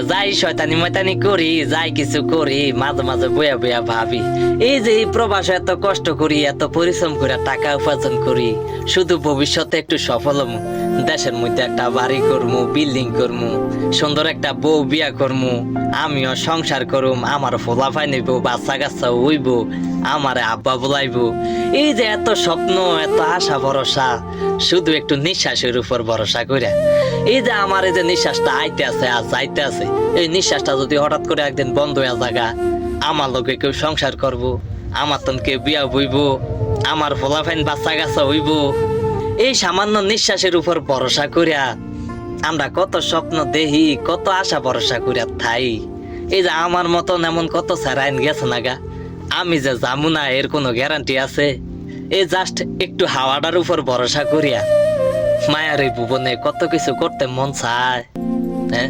যাই শয়তানি ময়তানি করি, যাই কিছু করি, মাঝে মাঝে বয়া বয়া ভাবি এই যে এই প্রবাসে এত কষ্ট করি, এত পরিশ্রম করে টাকা উপার্জন করি, শুধু ভবিষ্যতে একটু সফল হমু, দেশের মধ্যে একটা বাড়ি করমু, বিল্ডিং করমু, সুন্দর একটা বউ বিয়া করমু, আমিও সংসার করুম, আমার ফোলাফাই নিব, বাচ্চা কাচ্চা হইব, আমারে আব্বা বলাইব। এই যে এত স্বপ্ন, এত আশা ভরসা, শুধু একটু নিঃশ্বাসের উপর ভরসা করে, এই যে আমার এই যে নিঃশ্বাসটা আইতে আছে আর যাইতে আছে, এই নিঃশ্বাসটা যদি হঠাৎ করে একদিন বন্ধ হয়ে জায়গা, আমার লোকে কেউ সংসার করব, আমার তন কেউ বিয়া বইব, আমার ফোলাফাইন বাচ্চা কাচ্চা হইব, এই সামান্য নিঃশ্বাসের উপর ভরসা করিয়া আমরা কত স্বপ্ন দেখি, কত আশা ভরসা করিয়া থাই। এই যে আমার মতন এমন কত স্যারাইন গেছে না গা, আমি যে যাবো না এর কোনো গ্যারান্টি আছে? এই জাস্ট একটু হাওয়াটার উপর ভরসা করিয়া মায়ার এই ভুবনে কত কিছু করতে মন চায়। হ্যাঁ,